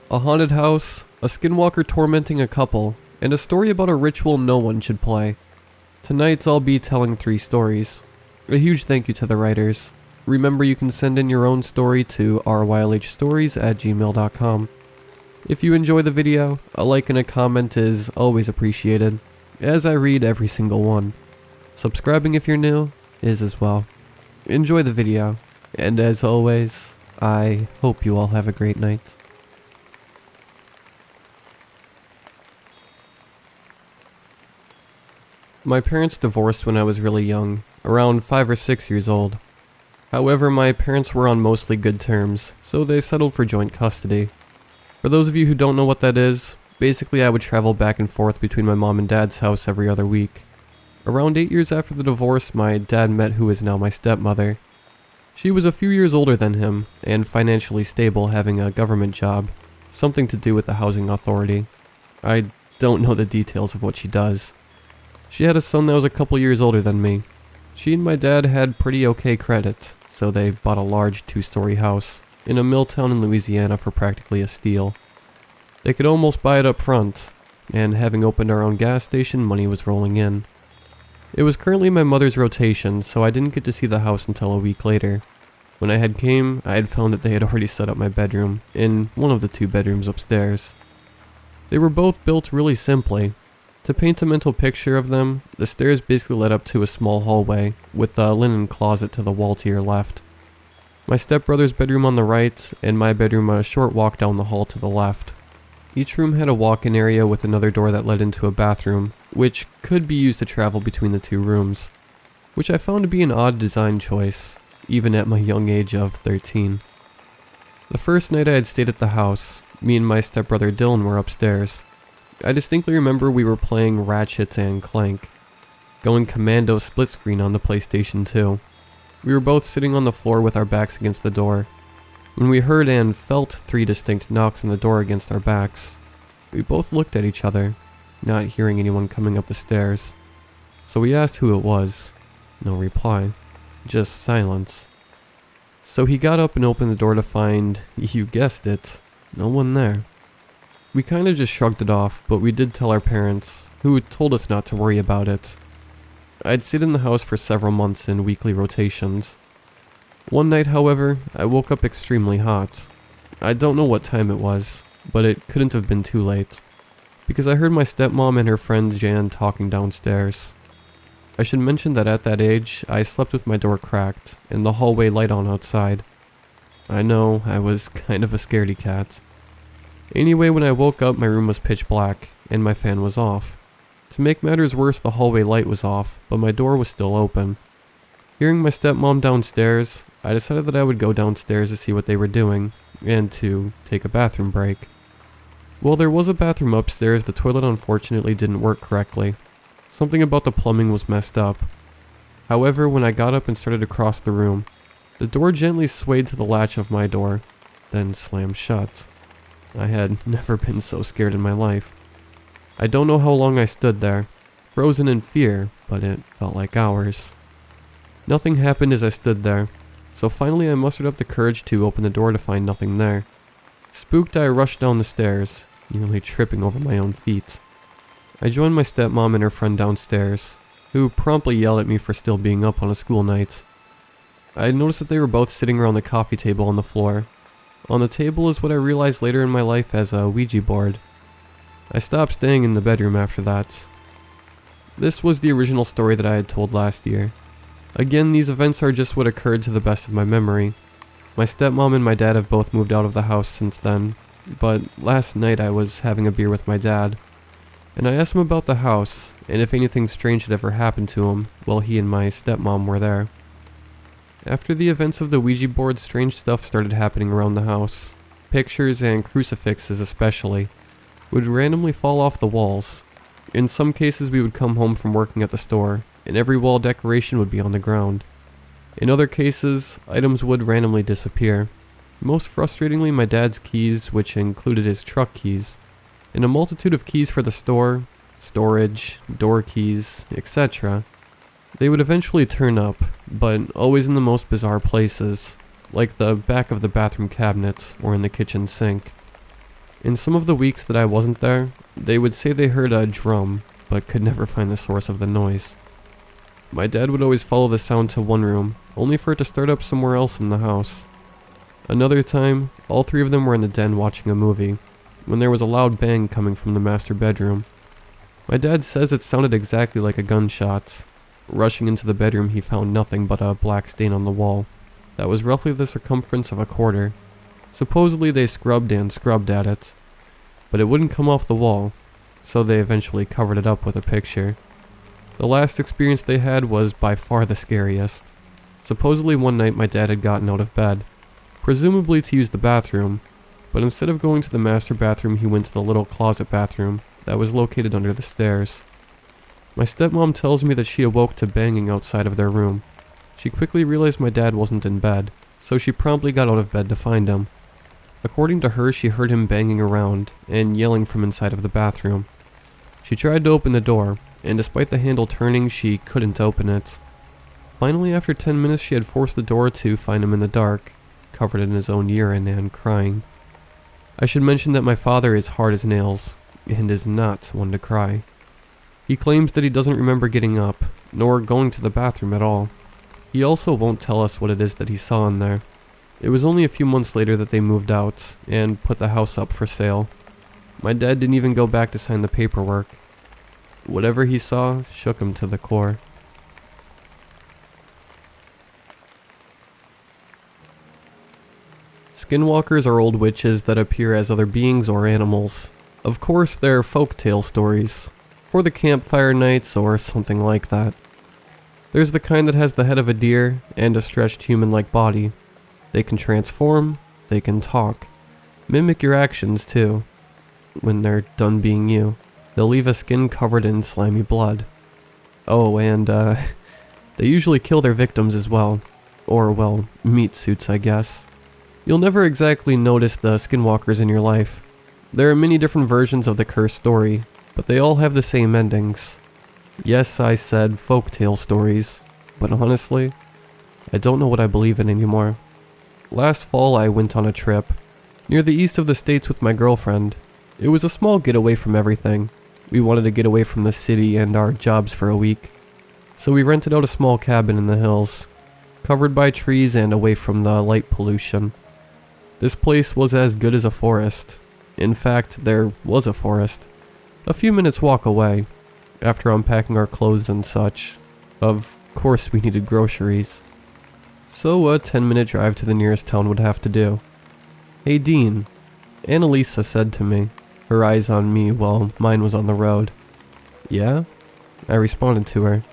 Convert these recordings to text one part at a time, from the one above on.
a haunted house, a skinwalker tormenting a couple, and a story about a ritual no one should play. Tonight I'll be telling 3 stories. A huge thank you to the writers. Remember, you can send in your own story to rylhstories@gmail.com. If you enjoy the video, a like and a comment is always appreciated, as I read every single one. Subscribing if you're new is as well. Enjoy the video, and as always, I hope you all have a great night. My parents divorced when I was really young, around 5 or 6 years old. However, my parents were on mostly good terms, so they settled for joint custody. For those of you who don't know what that is, basically I would travel back and forth between my mom and dad's house every other week. Around 8 years after the divorce, my dad met who is now my stepmother. She was a few years older than him, and financially stable, having a government job, something to do with the housing authority. I don't know the details of what she does. She had a son that was a couple years older than me. She and my dad had pretty okay credit, so they bought a large 2-story house in a mill town in Louisiana for practically a steal. They could almost buy it up front, and having opened our own gas station, money was rolling in. It was currently my mother's rotation, so I didn't get to see the house until a week later. When I came, I had found that they had already set up my bedroom, in one of the 2 bedrooms upstairs. They were both built really simply. To paint a mental picture of them, the stairs basically led up to a small hallway, with a linen closet to the wall to your left. My stepbrother's bedroom on the right, and my bedroom a short walk down the hall to the left. Each room had a walk-in area with another door that led into a bathroom, which could be used to travel between the 2 rooms, which I found to be an odd design choice, even at my young age of 13. The first night I had stayed at the house, me and my stepbrother Dylan were upstairs. I distinctly remember we were playing Ratchet and Clank, going commando split screen on the PlayStation 2. We were both sitting on the floor with our backs against the door, when we heard and felt 3 distinct knocks on the door against our backs. We both looked at each other, not hearing anyone coming up the stairs. So we asked who it was. No reply. Just silence. So he got up and opened the door to find, you guessed it, no one there. We kinda just shrugged it off, but we did tell our parents, who told us not to worry about it. I'd stayed in the house for several months in weekly rotations. One night, however, I woke up extremely hot. I don't know what time it was, but it couldn't have been too late, because I heard my stepmom and her friend Jan talking downstairs. I should mention that at that age, I slept with my door cracked, and the hallway light on outside. I know, I was kind of a scaredy cat. Anyway, when I woke up, my room was pitch black, and my fan was off. To make matters worse, the hallway light was off, but my door was still open. Hearing my stepmom downstairs, I decided that I would go downstairs to see what they were doing, and to take a bathroom break. Well, there was a bathroom upstairs. The toilet unfortunately didn't work correctly. Something about the plumbing was messed up. However, when I got up and started to cross the room, the door gently swayed to the latch of my door, then slammed shut. I had never been so scared in my life. I don't know how long I stood there, frozen in fear, but it felt like hours. Nothing happened as I stood there, so finally I mustered up the courage to open the door to find nothing there. Spooked, I rushed down the stairs, nearly tripping over my own feet. I joined my stepmom and her friend downstairs, who promptly yelled at me for still being up on a school night. I noticed that they were both sitting around the coffee table on the floor. On the table is what I realized later in my life as a Ouija board. I stopped staying in the bedroom after that. This was the original story that I had told last year. Again, these events are just what occurred to the best of my memory. My stepmom and my dad have both moved out of the house since then, but last night I was having a beer with my dad, and I asked him about the house, and if anything strange had ever happened to him while he and my stepmom were there. After the events of the Ouija board, strange stuff started happening around the house. Pictures, and crucifixes especially, would randomly fall off the walls. In some cases we would come home from working at the store, and every wall decoration would be on the ground. In other cases, items would randomly disappear. Most frustratingly, my dad's keys, which included his truck keys, and a multitude of keys for the store, storage, door keys, etc. They would eventually turn up, but always in the most bizarre places, like the back of the bathroom cabinet or in the kitchen sink. In some of the weeks that I wasn't there, they would say they heard a drum, but could never find the source of the noise. My dad would always follow the sound to one room, only for it to start up somewhere else in the house. Another time, all three of them were in the den watching a movie, when there was a loud bang coming from the master bedroom. My dad says it sounded exactly like a gunshot. Rushing into the bedroom, he found nothing but a black stain on the wall that was roughly the circumference of a quarter. Supposedly they scrubbed and scrubbed at it, but it wouldn't come off the wall, so they eventually covered it up with a picture. The last experience they had was by far the scariest. Supposedly one night my dad had gotten out of bed, presumably to use the bathroom, but instead of going to the master bathroom he went to the little closet bathroom that was located under the stairs. My stepmom tells me that she awoke to banging outside of their room. She quickly realized my dad wasn't in bed, so she promptly got out of bed to find him. According to her, she heard him banging around and yelling from inside of the bathroom. She tried to open the door, and despite the handle turning, she couldn't open it. Finally, after 10 minutes, she had forced the door to find him in the dark, covered in his own urine and crying. I should mention that my father is hard as nails, and is not one to cry. He claims that he doesn't remember getting up, nor going to the bathroom at all. He also won't tell us what it is that he saw in there. It was only a few months later that they moved out, and put the house up for sale. My dad didn't even go back to sign the paperwork. Whatever he saw shook him to the core. Skinwalkers are old witches that appear as other beings or animals. Of course, they're folktale stories, for the campfire nights or something like that. There's the kind that has the head of a deer and a stretched human-like body. They can transform, they can talk, mimic your actions too. When they're done being you, they'll leave a skin covered in slimy blood. Oh, and they usually kill their victims as well. Or, well, meat suits, I guess. You'll never exactly notice the skinwalkers in your life. There are many different versions of the cursed story, but they all have the same endings. Yes, I said folktale stories, but honestly, I don't know what I believe in anymore. Last fall I went on a trip, near the east of the states with my girlfriend. It was a small getaway from everything. We wanted to get away from the city and our jobs for a week. So we rented out a small cabin in the hills, covered by trees and away from the light pollution. This place was as good as a forest. In fact, there was a forest, a few minutes walk away. After unpacking our clothes and such, of course we needed groceries. So a 10-minute drive to the nearest town would have to do. "Hey Dean," Annalisa said to me, her eyes on me while mine was on the road. "Yeah?" I responded to her,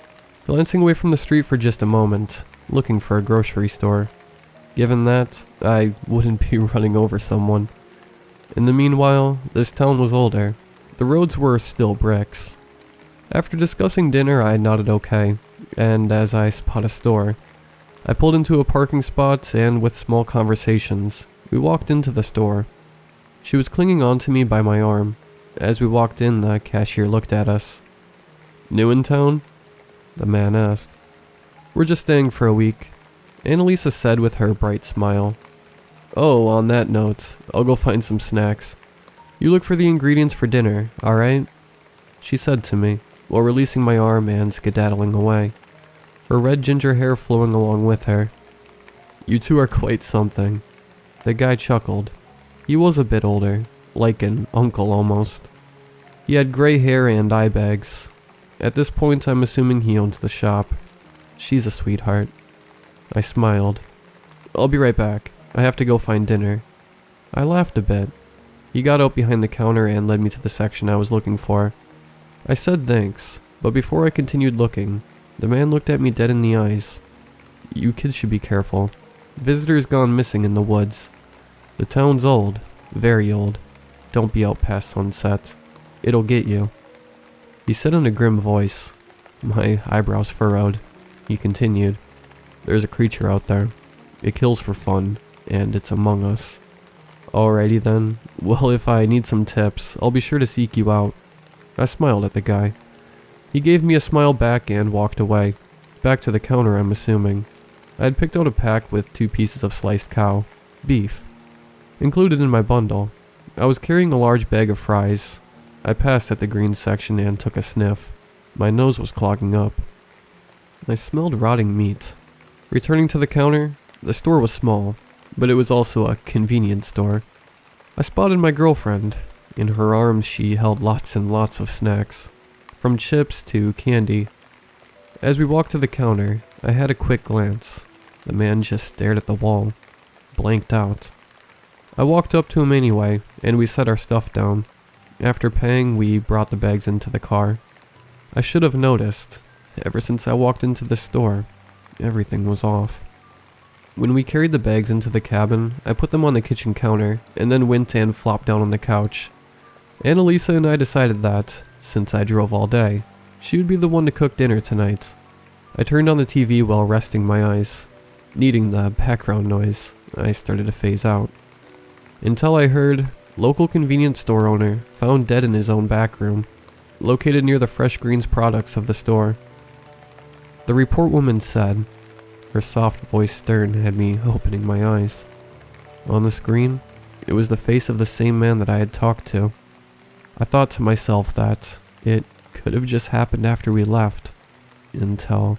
glancing away from the street for just a moment, looking for a grocery store. Given that, I wouldn't be running over someone. In the meanwhile, this town was older. The roads were still bricks. After discussing dinner, I nodded okay, and as I spot a store, I pulled into a parking spot and with small conversations, we walked into the store. She was clinging on to me by my arm. As we walked in, the cashier looked at us. "New in town?" the man asked. "We're just staying for a week," Annalisa said with her bright smile. "Oh, on that note, I'll go find some snacks. You look for the ingredients for dinner, alright?" she said to me, while releasing my arm and skedaddling away, her red ginger hair flowing along with her. "You two are quite something." The guy chuckled. He was a bit older, like an uncle almost. He had gray hair and eye bags. At this point, I'm assuming he owns the shop. She's a sweetheart. I smiled. "I'll be right back. I have to go find dinner." I laughed a bit. He got out behind the counter and led me to the section I was looking for. I said thanks, but before I continued looking, the man looked at me dead in the eyes. "You kids should be careful. Visitors gone missing in the woods. The town's old, very old. Don't be out past sunset. It'll get you." He said in a grim voice. My eyebrows furrowed. He continued, "There's a creature out there. It kills for fun, and it's among us." "Alrighty then. Well, if I need some tips, I'll be sure to seek you out." I smiled at the guy. He gave me a smile back and walked away. Back to the counter, I'm assuming. I had picked out a pack with 2 pieces of sliced cow, beef, included in my bundle. I was carrying a large bag of fries. I passed at the greens section and took a sniff. My nose was clogging up. I smelled rotting meat. Returning to the counter, the store was small, but it was also a convenience store. I spotted my girlfriend. In her arms she held lots and lots of snacks, from chips to candy. As we walked to the counter, I had a quick glance. The man just stared at the wall, blanked out. I walked up to him anyway, and we set our stuff down. After paying, we brought the bags into the car. I should have noticed. Ever since I walked into the store, everything was off. When we carried the bags into the cabin, I put them on the kitchen counter, and then went and flopped down on the couch. Annalisa and I decided that, since I drove all day, she would be the one to cook dinner tonight. I turned on the TV while resting my eyes. Needing the background noise, I started to phase out. Until I heard, local convenience store owner found dead in his own back room, located near the fresh greens products of the store. The report woman said, her soft voice stern had me opening my eyes. On the screen, it was the face of the same man that I had talked to. I thought to myself that it could have just happened after we left, until...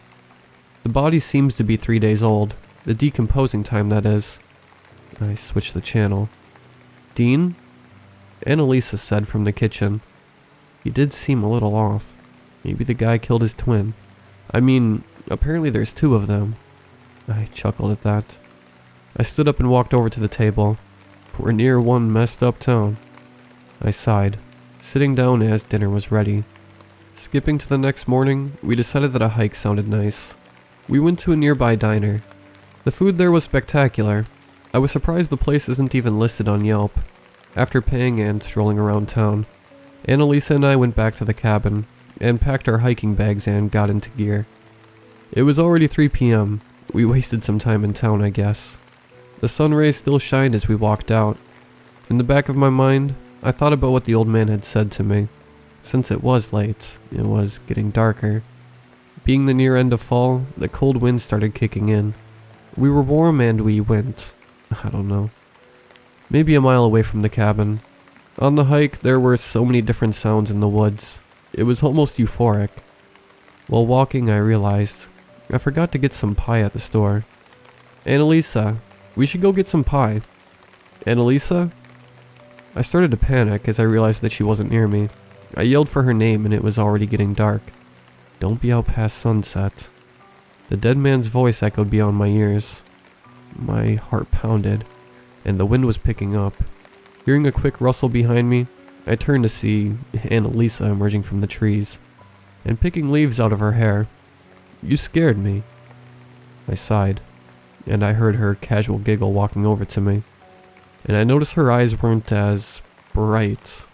The body seems to be 3 days old, the decomposing time that is. I switched the channel. Dean? Annalisa said from the kitchen. He did seem a little off. Maybe the guy killed his twin. I mean, apparently there's 2 of them. I chuckled at that. I stood up and walked over to the table. We're near one messed up town. I sighed, sitting down as dinner was ready. Skipping to the next morning, we decided that a hike sounded nice. We went to a nearby diner. The food there was spectacular. I was surprised the place isn't even listed on Yelp. After paying and strolling around town, Annalisa and I went back to the cabin and packed our hiking bags and got into gear. It was already 3 p.m. We wasted some time in town, I guess. The sun rays still shined as we walked out. In the back of my mind, I thought about what the old man had said to me. Since it was late, it was getting darker. Being the near end of fall, the cold wind started kicking in. We were warm and we went, I don't know, maybe a mile away from the cabin. On the hike, there were so many different sounds in the woods. It was almost euphoric. While walking, I realized I forgot to get some pie at the store. Annalisa, we should go get some pie. Annalisa? I started to panic as I realized that she wasn't near me. I yelled for her name and it was already getting dark. Don't be out past sunset. The dead man's voice echoed beyond my ears. My heart pounded, and the wind was picking up. Hearing a quick rustle behind me, I turned to see Annalisa emerging from the trees, and picking leaves out of her hair. You scared me. I sighed, and I heard her casual giggle walking over to me, and I noticed her eyes weren't as bright.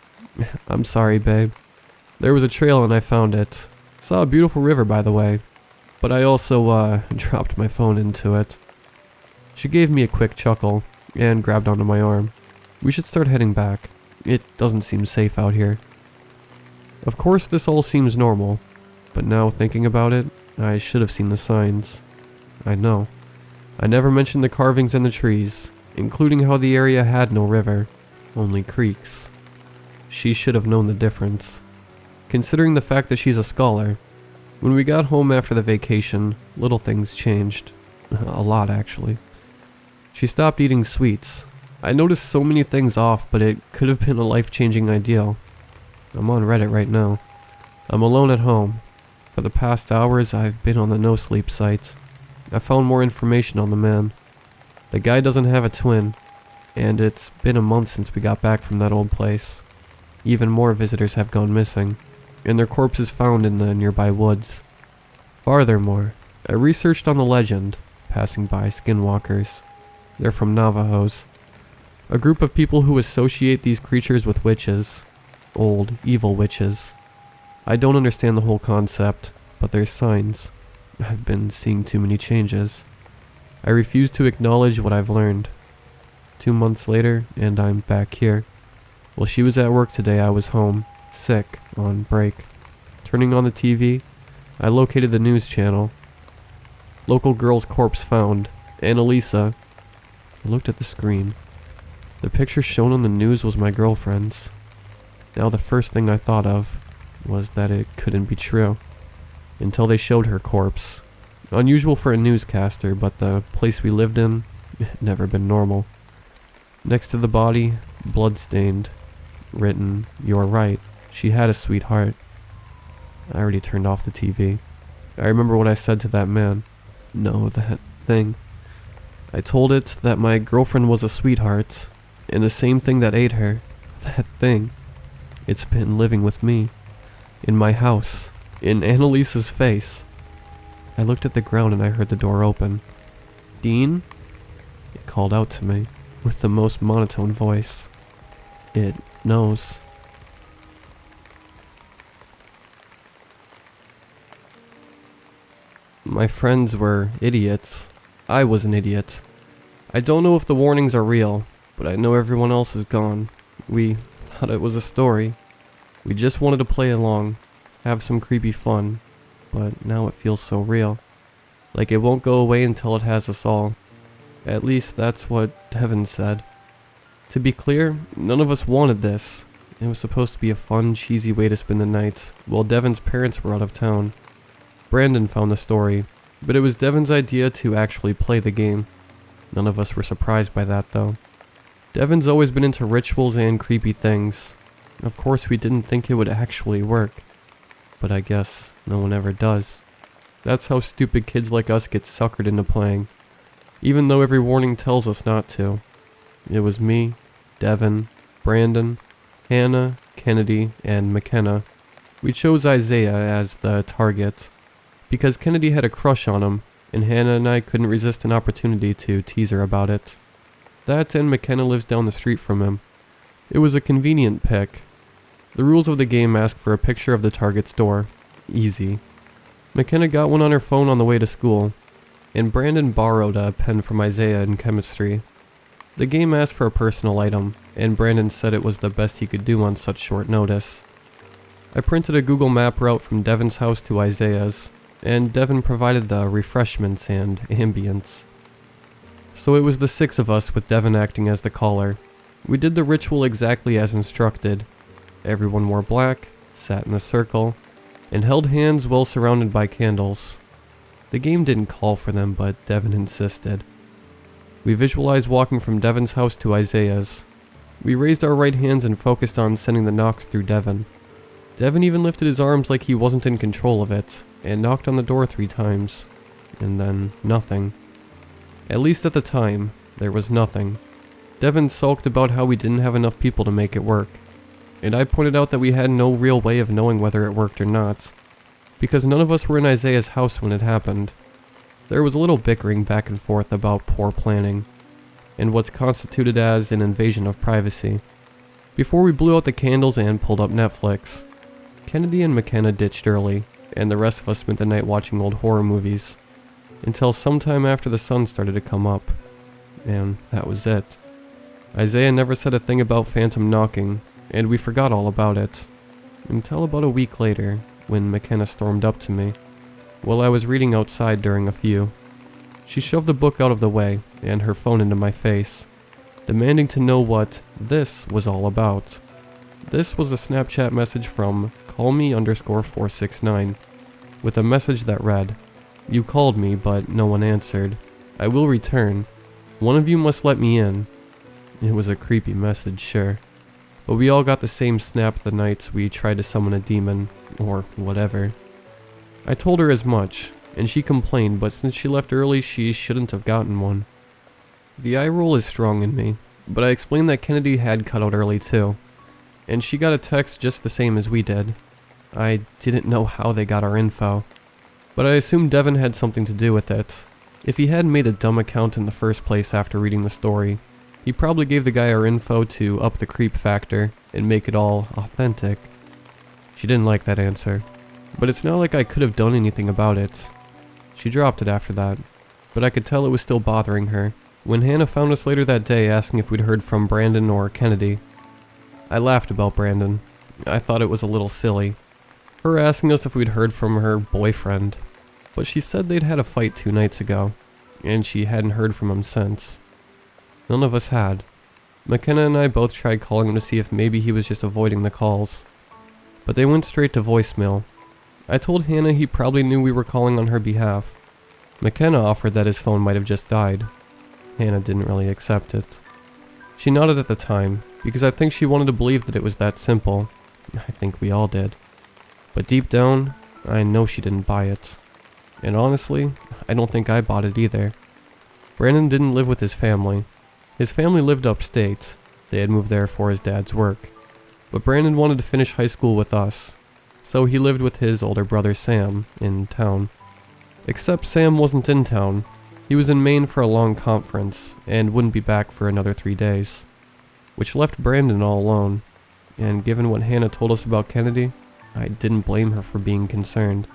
I'm sorry, babe. There was a trail and I found it. Saw a beautiful river, by the way, but I also, dropped my phone into it. She gave me a quick chuckle and grabbed onto my arm. We should start heading back. It doesn't seem safe out here. Of course, this all seems normal, but now thinking about it, I should have seen the signs. I know. I never mentioned the carvings and the trees, including how the area had no river, only creeks. She should have known the difference. Considering the fact that she's a scholar, when we got home after the vacation, little things changed. A lot, actually. She stopped eating sweets. I noticed so many things off, but it could have been a life-changing ideal. I'm on Reddit right now. I'm alone at home. For the past hours, I've been on the no-sleep sites. I found more information on the man. The guy doesn't have a twin, and it's been a month since we got back from that old place. Even more visitors have gone missing, and their corpses found in the nearby woods. Furthermore, I researched on the legend, passing by skinwalkers. They're from Navajos, a group of people who associate these creatures with witches. Old, evil witches. I don't understand the whole concept, but there's signs. I've been seeing too many changes. I refuse to acknowledge what I've learned. 2 months later, and I'm back here. While she was at work today, I was home, sick, on break. Turning on the TV, I located the news channel. Local girl's corpse found. Annalisa. I looked at the screen. The picture shown on the news was my girlfriend's. Now the first thing I thought of was that it couldn't be true, until they showed her corpse. Unusual for a newscaster, but the place we lived in had never been normal. Next to the body, blood-stained, written, "You're right, she had a sweetheart." I already turned off the TV. I remember what I said to that man. No, that thing. I told it that my girlfriend was a sweetheart, and the same thing that ate her, that thing, it's been living with me, in my house, in Annalise's face. I looked at the ground and I heard the door open. "Dean?" It called out to me, with the most monotone voice. It knows. My friends were idiots. I was an idiot. I don't know if the warnings are real, but I know everyone else is gone. We thought it was a story. We just wanted to play along, have some creepy fun, but now it feels so real. Like it won't go away until it has us all. At least that's what Devin said. To be clear, none of us wanted this. It was supposed to be a fun, cheesy way to spend the night, while Devin's parents were out of town. Brandon found the story, but it was Devin's idea to actually play the game. None of us were surprised by that, though. Devin's always been into rituals and creepy things. Of course, we didn't think it would actually work. But I guess no one ever does. That's how stupid kids like us get suckered into playing, even though every warning tells us not to. It was me, Devin, Brandon, Hannah, Kennedy, and McKenna. We chose Isaiah as the target, because Kennedy had a crush on him, and Hannah and I couldn't resist an opportunity to tease her about it. That and McKenna lives down the street from him. It was a convenient pick. The rules of the game ask for a picture of the target's door. Easy. McKenna got one on her phone on the way to school, and Brandon borrowed a pen from Isaiah in chemistry. The game asked for a personal item, and Brandon said it was the best he could do on such short notice. I printed a Google map route from Devin's house to Isaiah's, and Devin provided the refreshments and ambience. So it was the 6 of us with Devin acting as the caller. We did the ritual exactly as instructed. Everyone wore black, sat in a circle, and held hands well surrounded by candles. The game didn't call for them, but Devin insisted. We visualized walking from Devin's house to Isaiah's. We raised our right hands and focused on sending the knocks through Devin. Devin even lifted his arms like he wasn't in control of it, and knocked on the door 3 times. And then, nothing. At least at the time, there was nothing. Devin sulked about how we didn't have enough people to make it work, and I pointed out that we had no real way of knowing whether it worked or not, because none of us were in Isaiah's house when it happened. There was a little bickering back and forth about poor planning, and what's constituted as an invasion of privacy. Before we blew out the candles and pulled up Netflix, Kennedy and McKenna ditched early, and the rest of us spent the night watching old horror movies, until sometime after the sun started to come up, and that was it. Isaiah never said a thing about phantom knocking, and we forgot all about it, until about a week later, when McKenna stormed up to me, while I was reading outside during a few. She shoved the book out of the way, and her phone into my face, demanding to know what this was all about. This was a Snapchat message from callme_469, with a message that read, "You called me, but no one answered. I will return. One of you must let me in." It was a creepy message, sure, but we all got the same snap the nights we tried to summon a demon, or whatever. I told her as much, and she complained, but since she left early, she shouldn't have gotten one. The eye roll is strong in me, but I explained that Kennedy had cut out early too, and she got a text just the same as we did. I didn't know how they got our info, but I assumed Devin had something to do with it. If he hadn't made a dumb account in the first place after reading the story, he probably gave the guy our info to up the creep factor and make it all authentic. She didn't like that answer, but it's not like I could have done anything about it. She dropped it after that, but I could tell it was still bothering her. When Hannah found us later that day asking if we'd heard from Brandon or Kennedy, I laughed about Brandon. I thought it was a little silly, her asking us if we'd heard from her boyfriend, but she said they'd had a fight 2 nights ago, and she hadn't heard from him since. None of us had. McKenna and I both tried calling him to see if maybe he was just avoiding the calls, but they went straight to voicemail. I told Hannah he probably knew we were calling on her behalf. McKenna offered that his phone might have just died. Hannah didn't really accept it. She nodded at the time, because I think she wanted to believe that it was that simple. I think we all did. But deep down, I know she didn't buy it. And honestly, I don't think I bought it either. Brandon didn't live with his family. His family lived upstate. They had moved there for his dad's work. But Brandon wanted to finish high school with us, so he lived with his older brother Sam in town. Except Sam wasn't in town. He was in Maine for a long conference and wouldn't be back for another 3 days, which left Brandon all alone. And given what Hannah told us about Kennedy, I didn't blame her for being concerned.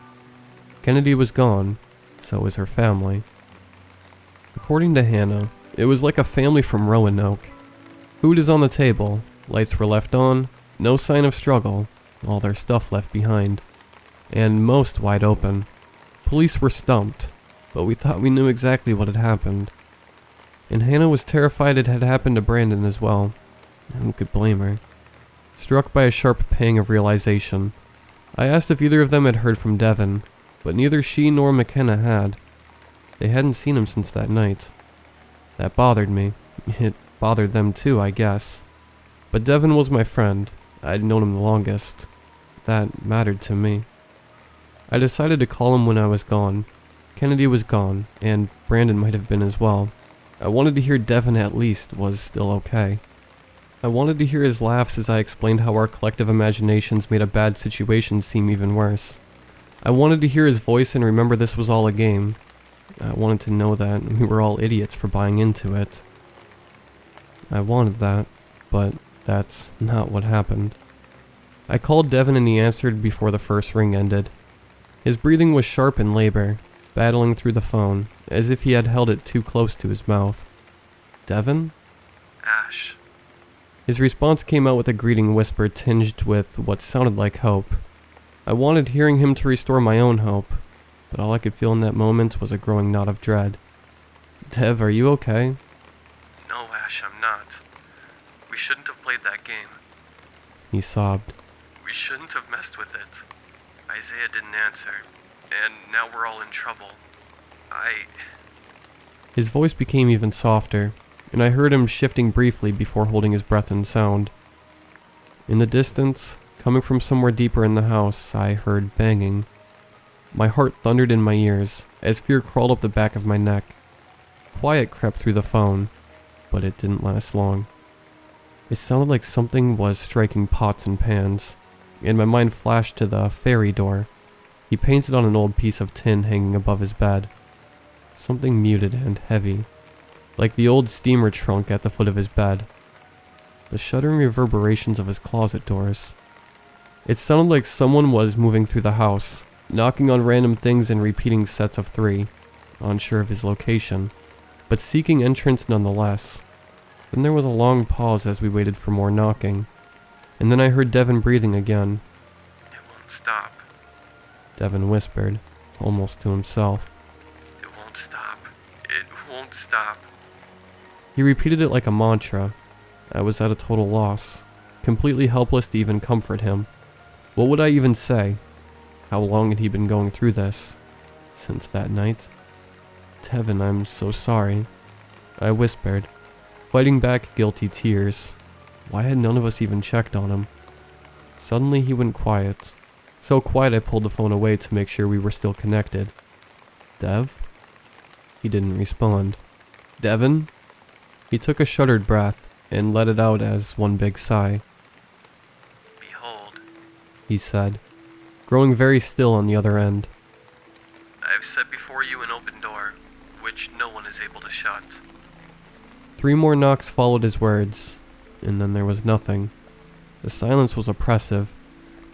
Kennedy was gone, so was her family. According to Hannah, it was like a family from Roanoke. Food is on the table, lights were left on, no sign of struggle, all their stuff left behind, and most wide open. Police were stumped, but we thought we knew exactly what had happened. And Hannah was terrified it had happened to Brandon as well. Who could blame her? Struck by a sharp pang of realization, I asked if either of them had heard from Devin, but neither she nor McKenna had. They hadn't seen him since that night. That bothered me. It bothered them too, I guess. But Devin was my friend. I'd known him the longest. That mattered to me. I decided to call him when I was gone. Kennedy was gone, and Brandon might have been as well. I wanted to hear Devin at least was still okay. I wanted to hear his laughs as I explained how our collective imaginations made a bad situation seem even worse. I wanted to hear his voice and remember this was all a game. I wanted to know that we were all idiots for buying into it. I wanted that, but that's not what happened. I called Devin and he answered before the first ring ended. His breathing was sharp in labor, battling through the phone, as if he had held it too close to his mouth. Devin? Ash. His response came out with a greeting whisper tinged with what sounded like hope. I wanted hearing him to restore my own hope, but all I could feel in that moment was a growing knot of dread. Dev, are you okay? No, Ash, I'm not. We shouldn't have played that game. He sobbed. We shouldn't have messed with it. Isaiah didn't answer, and now we're all in trouble. His voice became even softer, and I heard him shifting briefly before holding his breath in sound. In the distance, coming from somewhere deeper in the house, I heard banging. My heart thundered in my ears, as fear crawled up the back of my neck. Quiet crept through the phone, but it didn't last long. It sounded like something was striking pots and pans, and my mind flashed to the ferry door he painted on an old piece of tin hanging above his bed. Something muted and heavy, like the old steamer trunk at the foot of his bed. The shuddering reverberations of his closet doors. It sounded like someone was moving through the house, knocking on random things and repeating sets of 3, unsure of his location, but seeking entrance nonetheless. Then there was a long pause as we waited for more knocking, and then I heard Devin breathing again. It won't stop. Devin whispered, almost to himself. It won't stop. It won't stop. He repeated it like a mantra. I was at a total loss, completely helpless to even comfort him. What would I even say? How long had he been going through this? Since that night? Devin, I'm so sorry. I whispered, fighting back guilty tears. Why had none of us even checked on him? Suddenly he went quiet. So quiet I pulled the phone away to make sure we were still connected. Dev? He didn't respond. Devin? He took a shuddered breath and let it out as one big sigh. Behold, He said, growing very still on the other end. I have set before you an open door, which no one is able to shut. 3 more knocks followed his words, and then there was nothing. The silence was oppressive.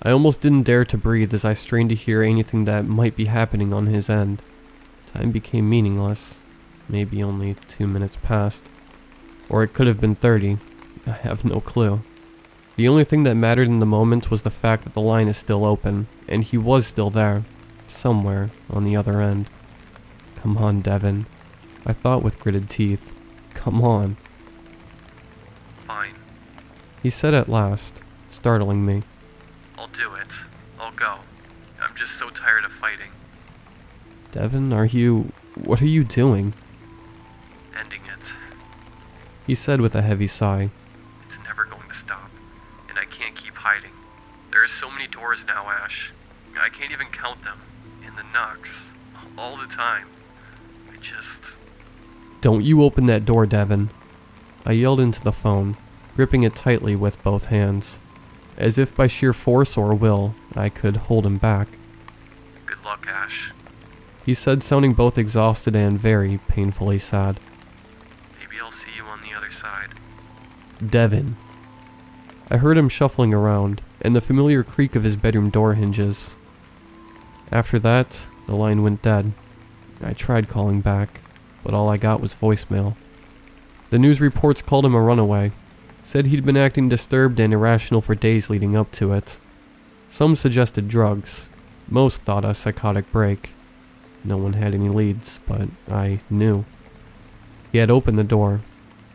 I almost didn't dare to breathe as I strained to hear anything that might be happening on his end. Time became meaningless. Maybe only 2 minutes passed. Or it could have been 30. I have no clue. The only thing that mattered in the moment was the fact that the line is still open, and he was still there, somewhere on the other end. Come on, Devin. I thought with gritted teeth. Come on. he said at last, startling me. I'll do it. I'll go. I'm just so tired of fighting. Devin, what are you doing? Ending it. He said with a heavy sigh. It's never going to stop, and I can't keep hiding. There are so many doors now, Ash. I can't even count them. And the knocks. All the time. Don't you open that door, Devin. I yelled into the phone, gripping it tightly with both hands. As if by sheer force or will, I could hold him back. Good luck, Ash. He said, sounding both exhausted and very painfully sad. Maybe I'll see you on the other side. Devin. I heard him shuffling around, and the familiar creak of his bedroom door hinges. After that, the line went dead. I tried calling back, but all I got was voicemail. The news reports called him a runaway, said he'd been acting disturbed and irrational for days leading up to it. Some suggested drugs, most thought a psychotic break. No one had any leads, but I knew. He had opened the door.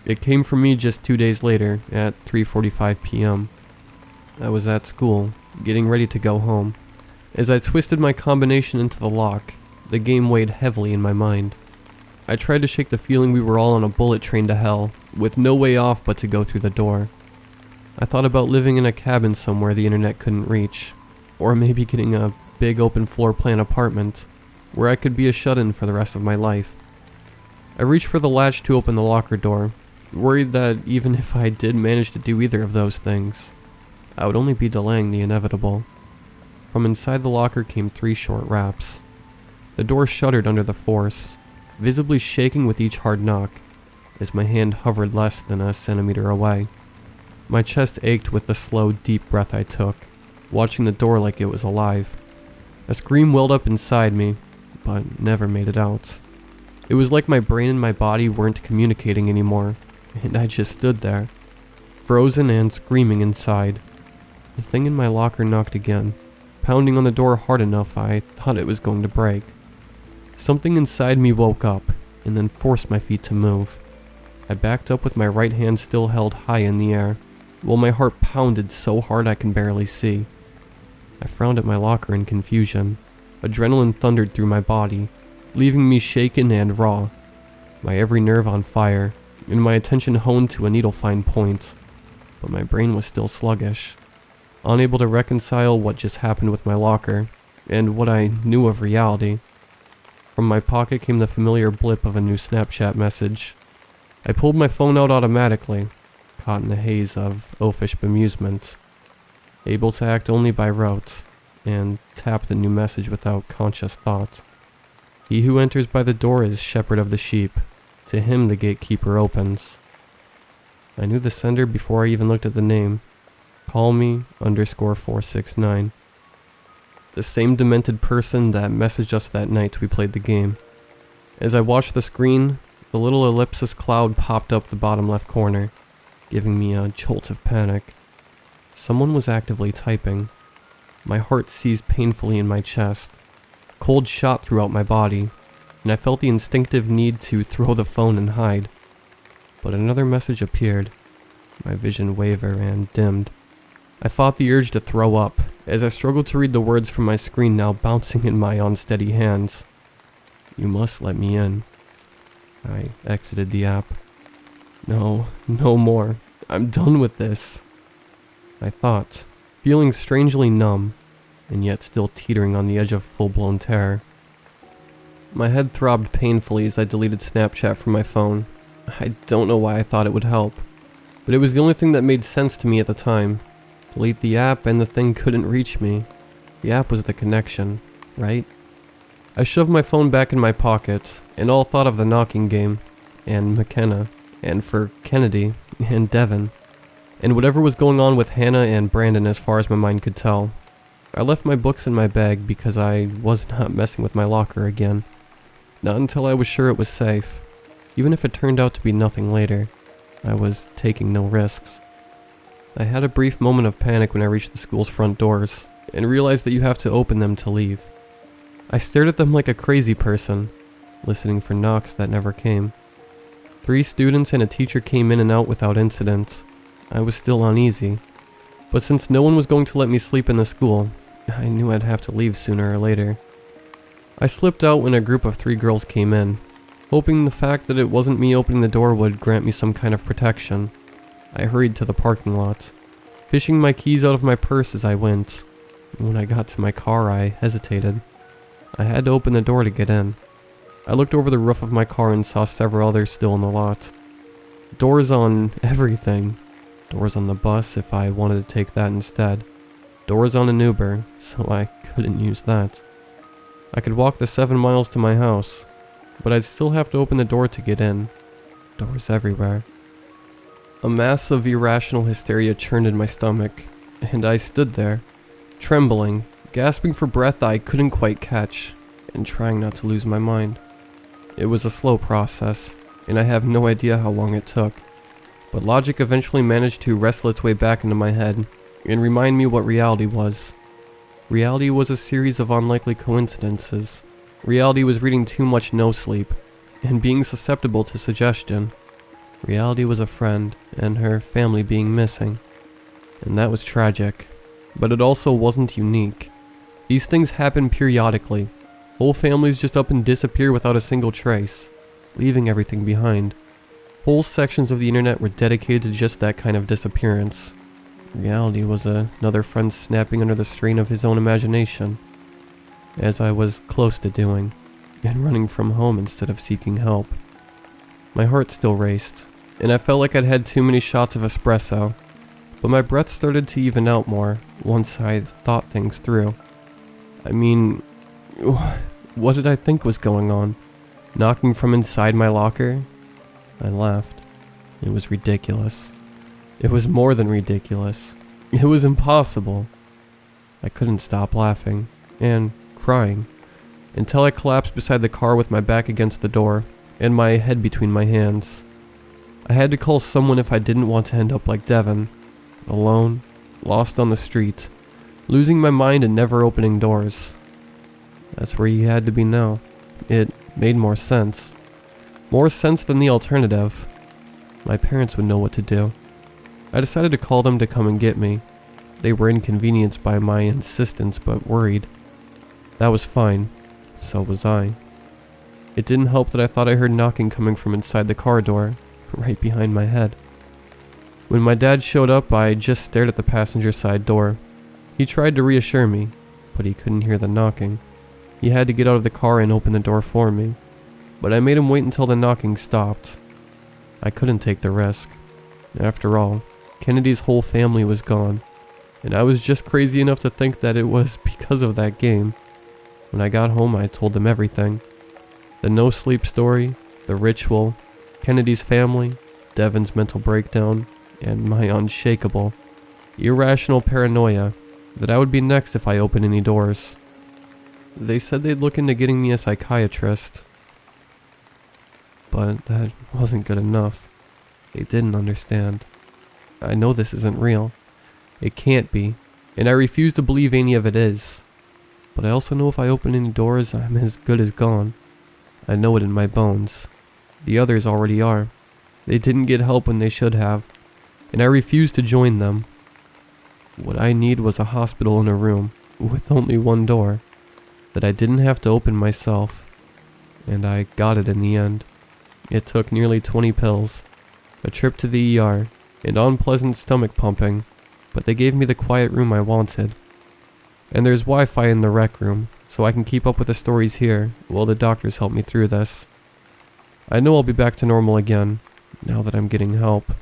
It came from me just 2 days later, at 3:45 p.m. I was at school, getting ready to go home. As I twisted my combination into the lock, the game weighed heavily in my mind. I tried to shake the feeling we were all on a bullet train to hell, with no way off but to go through the door. I thought about living in a cabin somewhere the internet couldn't reach, or maybe getting a big open floor plan apartment, where I could be a shut-in for the rest of my life. I reached for the latch to open the locker door, worried that even if I did manage to do either of those things, I would only be delaying the inevitable. From inside the locker came 3 short raps. The door shuddered under the force, visibly shaking with each hard knock, as my hand hovered less than a centimeter away. My chest ached with the slow, deep breath I took, watching the door like it was alive. A scream welled up inside me, but never made it out. It was like my brain and my body weren't communicating anymore, and I just stood there, frozen and screaming inside. The thing in my locker knocked again, pounding on the door hard enough I thought it was going to break. Something inside me woke up, and then forced my feet to move. I backed up with my right hand still held high in the air, while my heart pounded so hard I can barely see. I frowned at my locker in confusion. Adrenaline thundered through my body, leaving me shaken and raw, my every nerve on fire, and my attention honed to a needle-fine point. But my brain was still sluggish, unable to reconcile what just happened with my locker, and what I knew of reality. From my pocket came the familiar blip of a new Snapchat message. I pulled my phone out automatically, caught in the haze of oafish bemusement, able to act only by rote, and tapped the new message without conscious thought. He who enters by the door is shepherd of the sheep. To him the gatekeeper opens. I knew the sender before I even looked at the name. Call me _469. The same demented person that messaged us that night we played the game. As I watched the screen, the little ellipsis cloud popped up the bottom left corner, giving me a jolt of panic. Someone was actively typing. My heart seized painfully in my chest. Cold shot throughout my body, and I felt the instinctive need to throw the phone and hide. But another message appeared. My vision wavered and dimmed. I fought the urge to throw up, as I struggled to read the words from my screen now bouncing in my unsteady hands. You must let me in. I exited the app. No more. I'm done with this. I thought, feeling strangely numb, and yet still teetering on the edge of full-blown terror. My head throbbed painfully as I deleted Snapchat from my phone. I don't know why I thought it would help, but it was the only thing that made sense to me at the time. Delete the app and the thing couldn't reach me. The app was the connection, right? I shoved my phone back in my pocket, and all thought of the knocking game, and McKenna, and for Kennedy, and Devin, and whatever was going on with Hannah and Brandon as far as my mind could tell. I left my books in my bag because I was not messing with my locker again. Not until I was sure it was safe. Even if it turned out to be nothing later, I was taking no risks. I had a brief moment of panic when I reached the school's front doors, and realized that you have to open them to leave. I stared at them like a crazy person, listening for knocks that never came. 3 students and a teacher came in and out without incident, I was still uneasy. But since no one was going to let me sleep in the school, I knew I'd have to leave sooner or later. I slipped out when a group of 3 girls came in, hoping the fact that it wasn't me opening the door would grant me some kind of protection. I hurried to the parking lot, fishing my keys out of my purse as I went. When I got to my car, I hesitated. I had to open the door to get in. I looked over the roof of my car and saw several others still in the lot. Doors on everything. Doors on the bus if I wanted to take that instead. Doors on an Uber, so I couldn't use that. I could walk the 7 miles to my house, but I'd still have to open the door to get in. Doors everywhere. A mass of irrational hysteria churned in my stomach, and I stood there, trembling, gasping for breath I couldn't quite catch, and trying not to lose my mind. It was a slow process, and I have no idea how long it took, but logic eventually managed to wrestle its way back into my head and remind me what reality was. Reality was a series of unlikely coincidences. Reality was reading too much no sleep and being susceptible to suggestion. Reality was a friend and her family being missing. And that was tragic. But it also wasn't unique. These things happen periodically. Whole families just up and disappear without a single trace, leaving everything behind. Whole sections of the internet were dedicated to just that kind of disappearance. Reality was another friend snapping under the strain of his own imagination, as I was close to doing, and running from home instead of seeking help. My heart still raced, and I felt like I'd had too many shots of espresso, but my breath started to even out more once I thought things through. I mean, what did I think was going on? Knocking from inside my locker? I laughed. It was ridiculous. It was more than ridiculous. It was impossible. I couldn't stop laughing and crying until I collapsed beside the car with my back against the door and my head between my hands. I had to call someone if I didn't want to end up like Devin, alone, lost on the street, losing my mind and never opening doors. That's where he had to be now. It made more sense. More sense than the alternative. My parents would know what to do. I decided to call them to come and get me. They were inconvenienced by my insistence but worried. That was fine. So was I. It didn't help that I thought I heard knocking coming from inside the car door, right behind my head. When my dad showed up, I just stared at the passenger side door. He tried to reassure me, but he couldn't hear the knocking. He had to get out of the car and open the door for me, but I made him wait until the knocking stopped. I couldn't take the risk. After all, Kennedy's whole family was gone, and I was just crazy enough to think that it was because of that game. When I got home, I told them everything. The no-sleep story, the ritual, Kennedy's family, Devin's mental breakdown, and my unshakable, irrational paranoia that I would be next if I opened any doors. They said they'd look into getting me a psychiatrist, but that wasn't good enough. They didn't understand. I know this isn't real. It can't be, and I refuse to believe any of it is. But I also know if I open any doors, I'm as good as gone. I know it in my bones. The others already are. They didn't get help when they should have, and I refuse to join them. What I need was a hospital in a room, with only one door, that I didn't have to open myself. And I got it in the end. It took nearly 20 pills, a trip to the ER, and unpleasant stomach pumping, but they gave me the quiet room I wanted. And there's Wi-Fi in the rec room, so I can keep up with the stories here while the doctors help me through this. I know I'll be back to normal again, now that I'm getting help.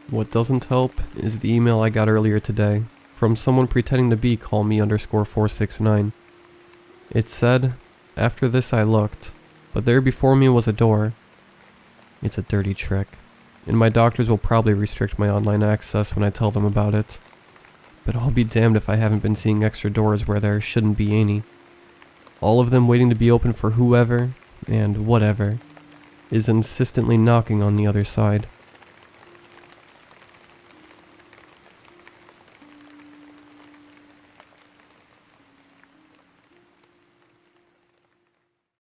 What doesn't help is the email I got earlier today from someone pretending to be callme_469. It said, after this I looked, but there before me was a door. It's a dirty trick, and my doctors will probably restrict my online access when I tell them about it. But I'll be damned if I haven't been seeing extra doors where there shouldn't be any. All of them waiting to be opened for whoever, and whatever, is insistently knocking on the other side.